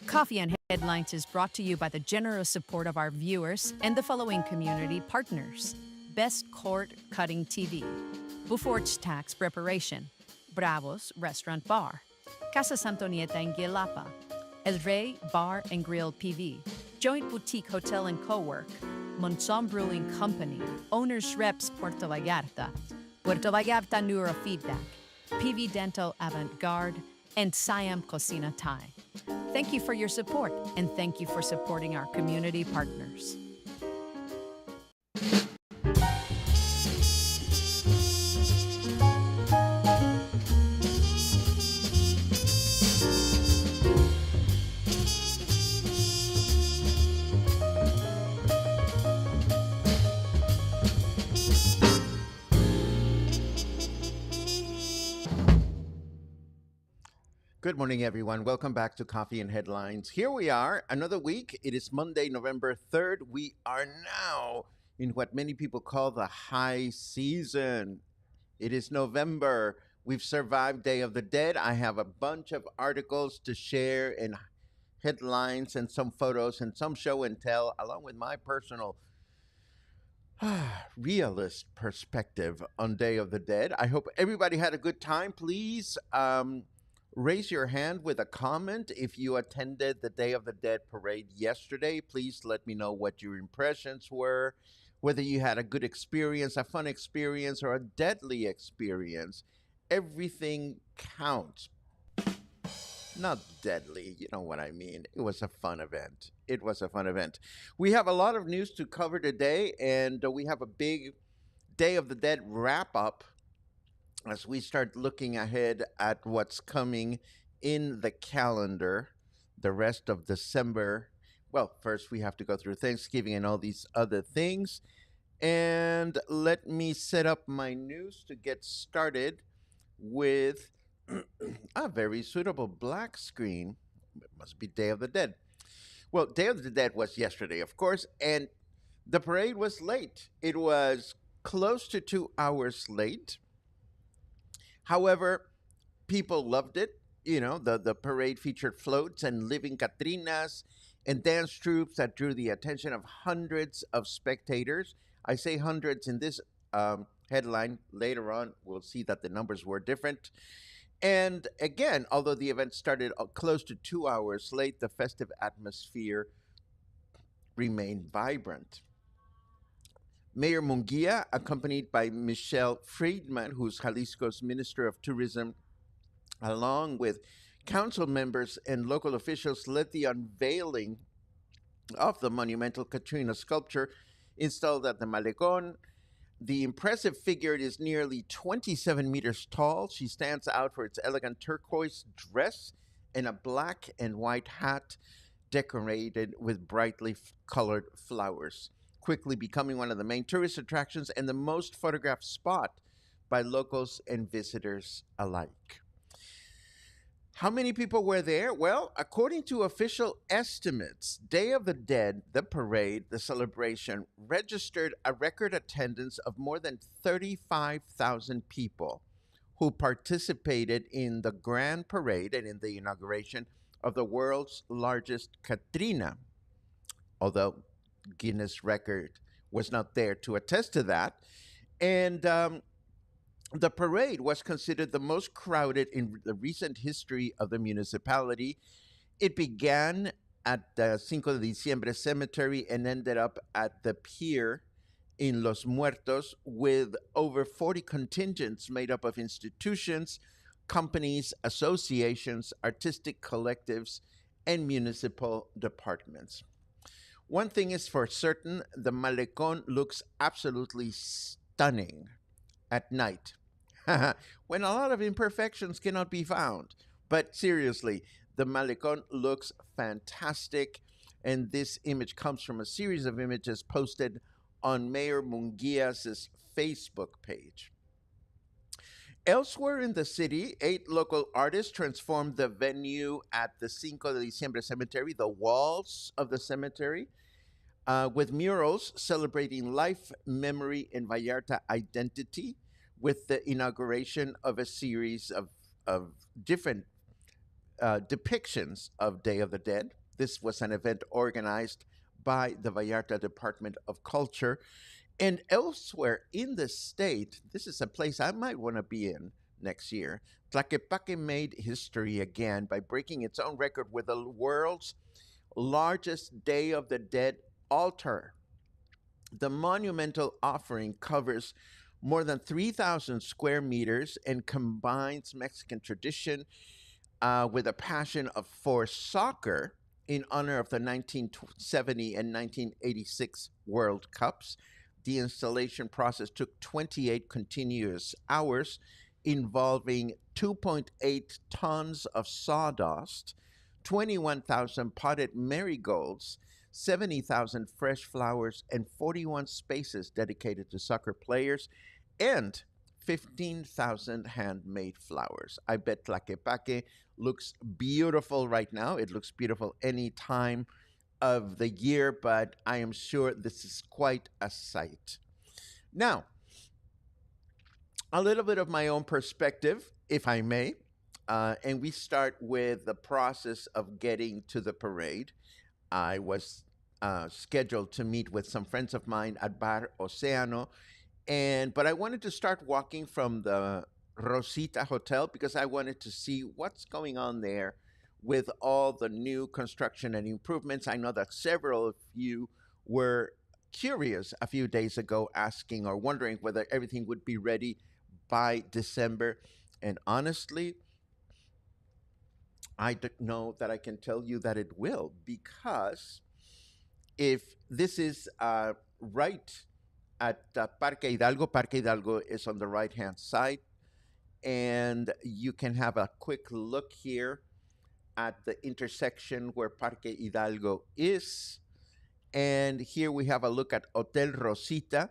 Coffee and Headlines is brought to you by the generous support of our viewers and the following community partners: Best Cord Cutting TV, Buforge Tax Preparation, Bravos Restaurant Bar, Casa Santonieta en Guilapa, El Rey Bar and Grill PV, Joint Boutique Hotel and Co-work, Monzon Brewing Company, Owners Reps Puerto Vallarta Neurofeedback, PV Dental Avant-Garde, and Siam Cocina Thai. Thank you for your support, and thank you for supporting our community partners. Good morning, everyone. Welcome back to Coffee and Headlines. Here we are, another week. It is Monday, November 3rd. We are now in what many people call the high season. It is November. We've survived Day of the Dead. I have a bunch of articles to share and headlines and some photos and some show and tell, along with my personal realist perspective on Day of the Dead. I hope everybody had a good time. Please, raise your hand with a comment if you attended the Day of the Dead parade yesterday. Please let me know what your impressions were, whether you had a good experience, a fun experience, or a deadly experience. Everything counts. Not deadly, you know what I mean. It was a fun event. It was a fun event. We have a lot of news to cover today, and we have a big Day of the Dead wrap-up as we start looking ahead at what's coming in the calendar, the rest of December. Well, first we have to go through Thanksgiving and all these other things. And let me set up my news to get started with a very suitable black screen. It must be Day of the Dead. Well, Day of the Dead was yesterday, of course, and the parade was late. It was close to 2 hours late. However, people loved it. You know, the parade featured floats and living Catrinas and dance troops that drew the attention of hundreds of spectators. I say hundreds in this headline. Later on, we'll see that the numbers were different. And again, although the event started close to 2 hours late, the festive atmosphere remained vibrant. Mayor Munguía, accompanied by Michelle Friedman, who's Jalisco's Minister of Tourism, along with council members and local officials, led the unveiling of the monumental Catrina sculpture installed at the Malecón. The impressive figure is nearly 27 meters tall. She stands out for its elegant turquoise dress and a black and white hat decorated with brightly colored flowers, quickly becoming one of the main tourist attractions and the most photographed spot by locals and visitors alike. How many people were there? Well, according to official estimates, Day of the Dead, the parade, the celebration, registered a record attendance of more than 35,000 people who participated in the grand parade and in the inauguration of the world's largest Catrina, although Guinness record was not there to attest to that. And the parade was considered the most crowded in the recent history of the municipality. It began at the Cinco de Diciembre Cemetery and ended up at the pier in Los Muertos with over 40 contingents made up of institutions, companies, associations, artistic collectives, and municipal departments. One thing is for certain, the Malecón looks absolutely stunning at night, when a lot of imperfections cannot be found. But seriously, the Malecón looks fantastic, and this image comes from a series of images posted on Mayor Munguia's Facebook page. Elsewhere in the city, 8 local artists transformed the venue at the Cinco de Diciembre Cemetery, the walls of the cemetery, with murals celebrating life, memory, and Vallarta identity, with the inauguration of a series of different depictions of Day of the Dead. This was an event organized by the Vallarta Department of Culture. And elsewhere in the state, this is a place I might want to be in next year. Tlaquepaque made history again by breaking its own record with the world's largest Day of the Dead altar. The monumental offering covers more than 3,000 square meters and combines Mexican tradition with a passion for soccer in honor of the 1970 and 1986 World Cups. The installation process took 28 continuous hours, involving 2.8 tons of sawdust, 21,000 potted marigolds, 70,000 fresh flowers, and 41 spaces dedicated to soccer players, and 15,000 handmade flowers. I bet Tlaquepaque looks beautiful right now. It looks beautiful any time of the year, but I am sure this is quite a sight. Now, a little bit of my own perspective, if I may, and we start with the process of getting to the parade. I was scheduled to meet with some friends of mine at Bar Oceano, but I wanted to start walking from the Rosita Hotel because I wanted to see what's going on there with all the new construction and improvements. I know that several of you were curious a few days ago, asking or wondering whether everything would be ready by December. And honestly, I don't know that I can tell you that it will, because if this is right at Parque Hidalgo is on the right hand side, and you can have a quick look here at the intersection where Parque Hidalgo is. And here we have a look at Hotel Rosita,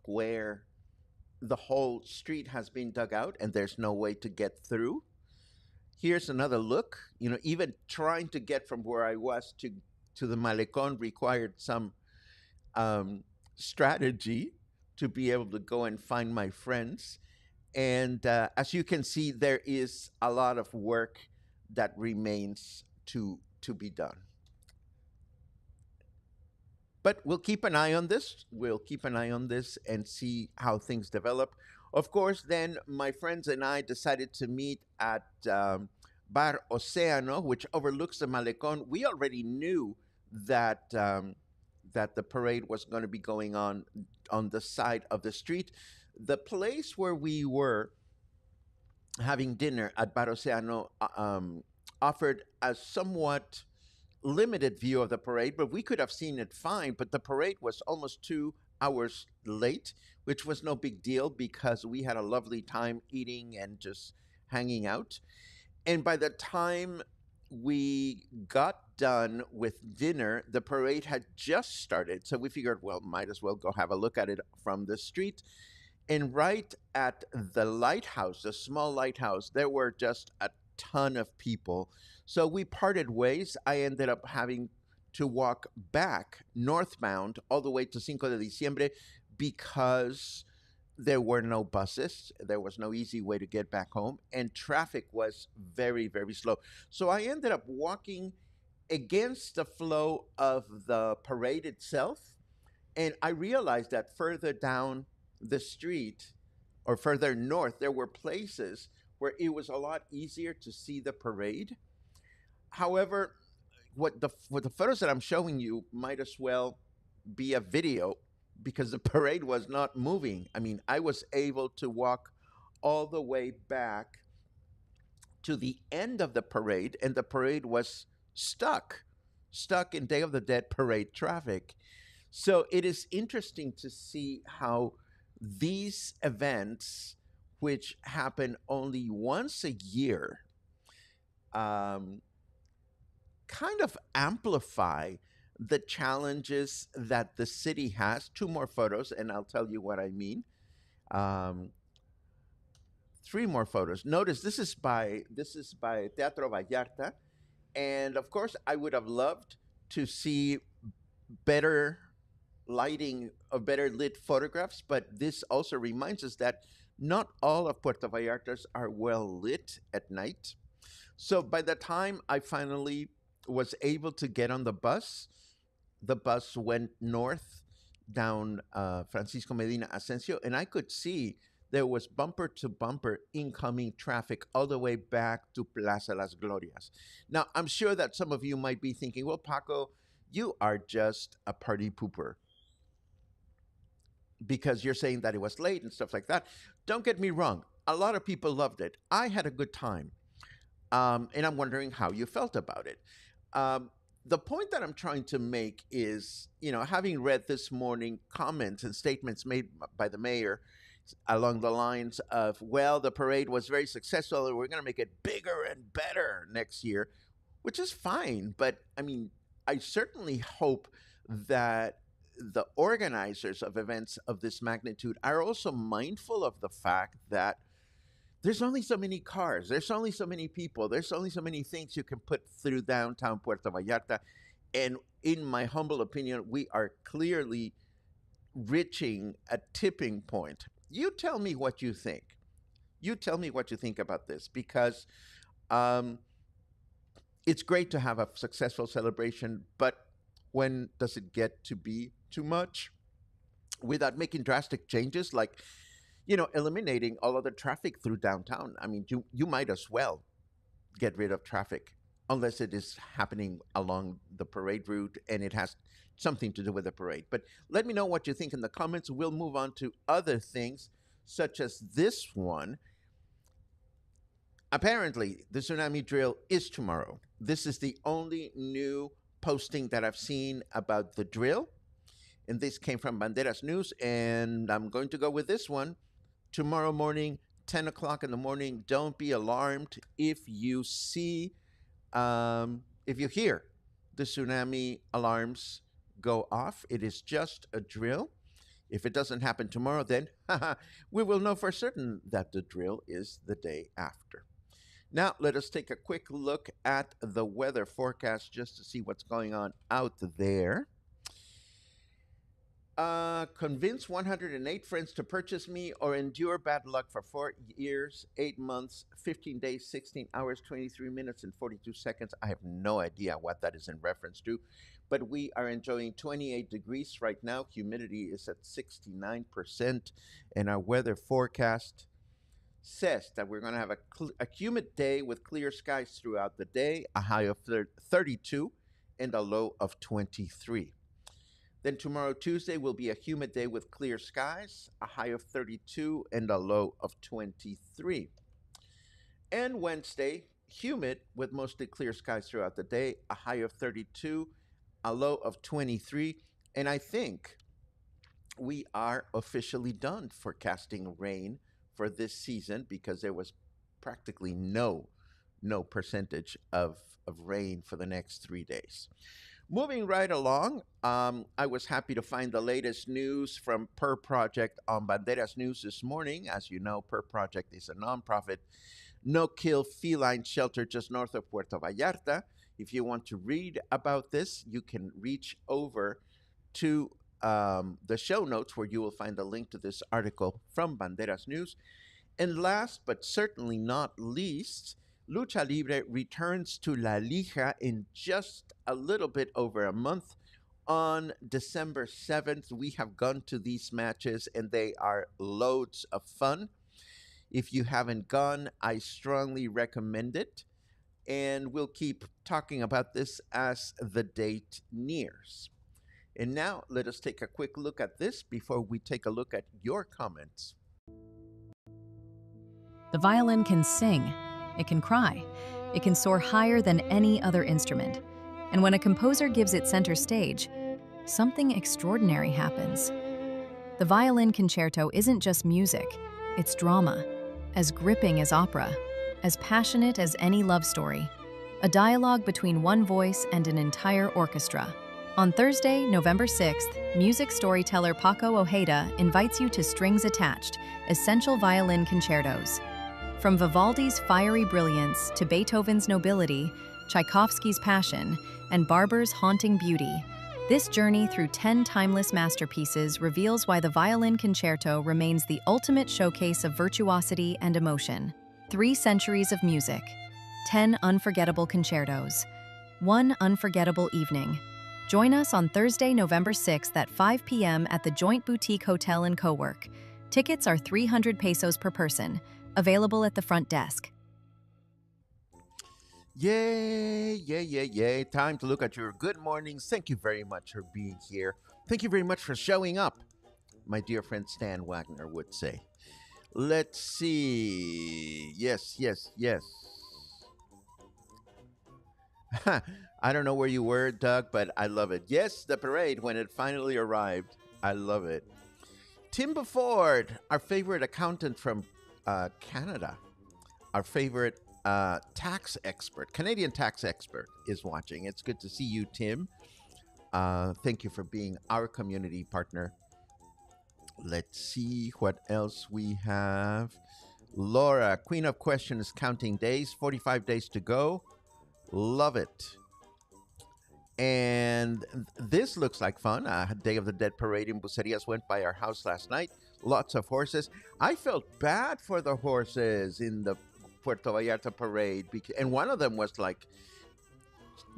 where the whole street has been dug out and there's no way to get through. Here's another look. You know, even trying to get from where I was to the Malecón required some strategy to be able to go and find my friends. And as you can see, there is a lot of work that remains to be done. But we'll keep an eye on this. We'll keep an eye on this and see how things develop. Of course, then my friends and I decided to meet at Bar Oceano, which overlooks the Malecón. We already knew that that the parade was going to be going on the side of the street. The place where we were having dinner at Bar Oceano offered a somewhat limited view of the parade, but we could have seen it fine. But the parade was almost 2 hours late, which was no big deal because we had a lovely time eating and just hanging out. And by the time we got done with dinner, the parade had just started. So we figured, well, might as well go have a look at it from the street. And right at the lighthouse, the small lighthouse, there were just a ton of people. So we parted ways. I ended up having to walk back northbound all the way to Cinco de Diciembre because there were no buses. There was no easy way to get back home, and traffic was very, very slow. So I ended up walking against the flow of the parade itself, and I realized that further down the street or further north, there were places where it was a lot easier to see the parade. However, what the photos that I'm showing you might as well be a video because the parade was not moving. I mean, I was able to walk all the way back to the end of the parade, and the parade was stuck in Day of the Dead parade traffic. So it is interesting to see how these events, which happen only once a year, kind of amplify the challenges that the city has. Two more photos, and I'll tell you what I mean. Three more photos. Notice this is by Teatro Vallarta, and of course, I would have loved to see better lighting or better lit photographs, but this also reminds us that not all of Puerto Vallartas are well lit at night. So by the time I finally was able to get on the bus went north down Francisco Medina Asensio, and I could see there was bumper to bumper incoming traffic all the way back to Plaza Las Glorias. Now, I'm sure that some of you might be thinking, well, Paco, you are just a party pooper because you're saying that it was late and stuff like that. Don't get me wrong. A lot of people loved it. I had a good time. And I'm wondering how you felt about it. The point that I'm trying to make is, having read this morning comments and statements made by the mayor along the lines of, well, the parade was very successful and we're going to make it bigger and better next year, which is fine. But I mean, I certainly hope that the organizers of events of this magnitude are also mindful of the fact that there's only so many cars, there's only so many people, there's only so many things you can put through downtown Puerto Vallarta. And in my humble opinion, we are clearly reaching a tipping point. You tell me what you think. You tell me what you think about this, because it's great to have a successful celebration, but when does it get to be too much without making drastic changes like eliminating all of the traffic through downtown? I mean, you might as well get rid of traffic unless it is happening along the parade route and it has something to do with the parade. But let me know what you think in the comments. We'll move on to other things, such as this one. Apparently, the tsunami drill is tomorrow. This is the only new posting that I've seen about the drill. And this came from Banderas News, and I'm going to go with this one. Tomorrow morning, 10 o'clock in the morning. Don't be alarmed if you hear the tsunami alarms go off. It is just a drill. If it doesn't happen tomorrow, then we will know for certain that the drill is the day after. Now, let us take a quick look at the weather forecast just to see what's going on out there. Convince 108 friends to purchase me or endure bad luck for 4 years, 8 months, 15 days, 16 hours, 23 minutes, and 42 seconds. I have no idea what that is in reference to, but we are enjoying 28 degrees right now. Humidity is at 69%, and our weather forecast says that we're going to have a humid day with clear skies throughout the day, a high of 32 and a low of 23. Then tomorrow, Tuesday, will be a humid day with clear skies, a high of 32 and a low of 23. And Wednesday, humid with mostly clear skies throughout the day, a high of 32, a low of 23. And I think we are officially done forecasting rain for this season, because there was practically no percentage of rain for the next 3 days. Moving right along, I was happy to find the latest news from PuRR Project on Banderas News this morning. As you know, PuRR Project is a nonprofit, no-kill feline shelter just north of Puerto Vallarta. If you want to read about this, you can reach over to the show notes, where you will find a link to this article from Banderas News. And last but certainly not least, Lucha Libre returns to La Lija in just a little bit over a month. On December 7th, we have gone to these matches, and they are loads of fun. If you haven't gone, I strongly recommend it. And we'll keep talking about this as the date nears. And now, let us take a quick look at this before we take a look at your comments. The violin can sing, it can cry, it can soar higher than any other instrument. And when a composer gives it center stage, something extraordinary happens. The violin concerto isn't just music, it's drama, as gripping as opera, as passionate as any love story, a dialogue between one voice and an entire orchestra. On Thursday, November 6th, music storyteller Paco Ojeda invites you to Strings Attached, Essential Violin Concertos. From Vivaldi's fiery brilliance to Beethoven's nobility, Tchaikovsky's passion, and Barber's haunting beauty, this journey through 10 timeless masterpieces reveals why the violin concerto remains the ultimate showcase of virtuosity and emotion. 3 centuries of music, 10 unforgettable concertos. One unforgettable evening. Join us on Thursday, November 6th at 5 p.m. at the Joint Boutique Hotel and Co-work. Tickets are 300 pesos per person. Available at the front desk. Yay, yay, yay, yay. Time to look at your good mornings. Thank you very much for being here. Thank you very much for showing up, my dear friend Stan Wagner would say. Let's see. Yes, yes, yes. I don't know where you were, Doug, but I love it. Yes, the parade when it finally arrived. I love it. Tim Beford, our favorite accountant from Canada, our favorite tax expert, Canadian tax expert, is watching. It's good to see you, Tim. Thank you for being our community partner. Let's see what else we have. Laura, Queen of Questions, counting days, 45 days to go. Love it. And this looks like fun. Day of the Dead parade in Bucerias went by our house last night. Lots of horses. I felt bad for the horses in the Puerto Vallarta parade. And one of them was like,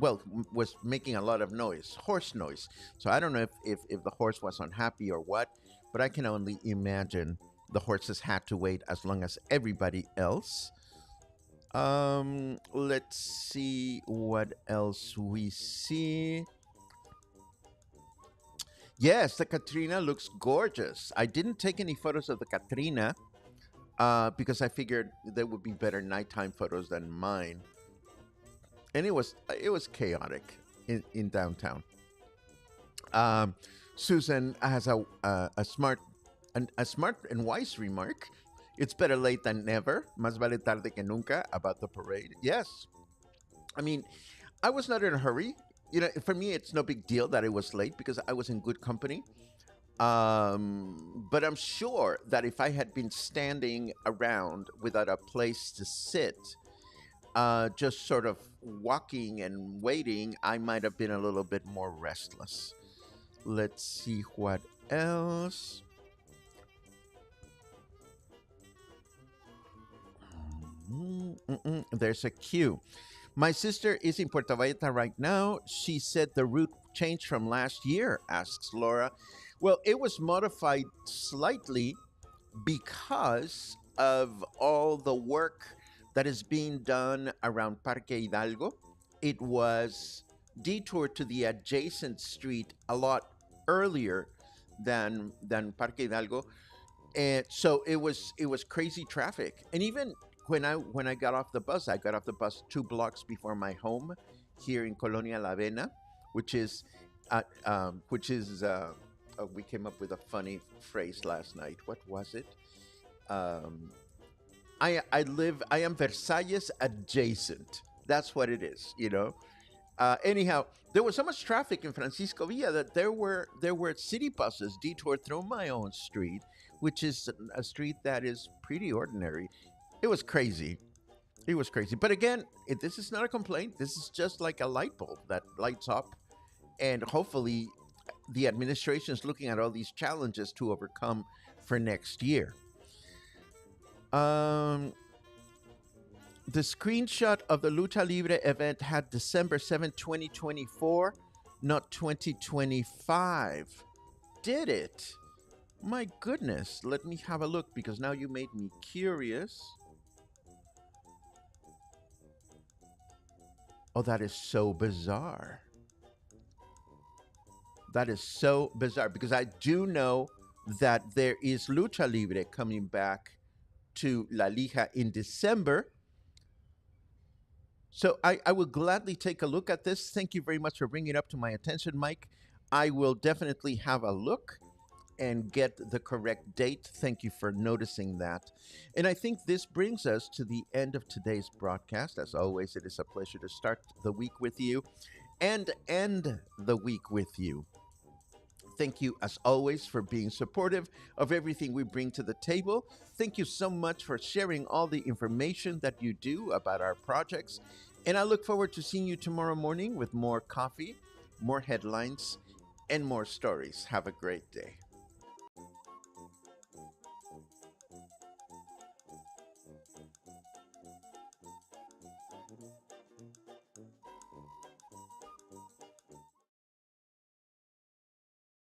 well, was making a lot of noise, horse noise. So I don't know if the horse was unhappy or what, but I can only imagine the horses had to wait as long as everybody else. Let's see what else we see. Yes, the Catrina looks gorgeous. I didn't take any photos of the Catrina because I figured there would be better nighttime photos than mine. And it was chaotic in downtown. Susan has a smart and wise remark. It's better late than never. Más vale tarde que nunca about the parade. Yes. I mean, I was not in a hurry. You know, for me, it's no big deal that it was late because I was in good company. But I'm sure that if I had been standing around without a place to sit, just sort of walking and waiting, I might have been a little bit more restless. Let's see what else. There's a queue. My sister is in Puerto Vallarta right now. She said the route changed from last year, asks Laura. Well, it was modified slightly because of all the work that is being done around Parque Hidalgo. It was detoured to the adjacent street a lot earlier than Parque Hidalgo. And so it was crazy traffic. And even when I got off the bus, I got off the bus 2 blocks before my home here in Colonia La Avena, which is we came up with a funny phrase last night. What was it? I am Versalles adjacent. That's what it is, you know. Anyhow, there was so much traffic in Francisco Villa that there were city buses detoured through my own street, which is a street that is pretty ordinary. It was crazy. It was crazy. But again, this is not a complaint. This is just like a light bulb that lights up. And hopefully the administration is looking at all these challenges to overcome for next year. The screenshot of the Lucha Libre event had December 7, 2024, not 2025. Did it? My goodness. Let me have a look because now you made me curious. Oh, that is so bizarre. That is so bizarre because I do know that there is Lucha Libre coming back to La Lija in December. So I will gladly take a look at this. Thank you very much for bringing it up to my attention, Mike. I will definitely have a look and get the correct date. Thank you for noticing that. And I think this brings us to the end of today's broadcast. As always, it is a pleasure to start the week with you and end the week with you. Thank you, as always, for being supportive of everything we bring to the table. Thank you so much for sharing all the information that you do about our projects. And I look forward to seeing you tomorrow morning with more coffee, more headlines, and more stories. Have a great day.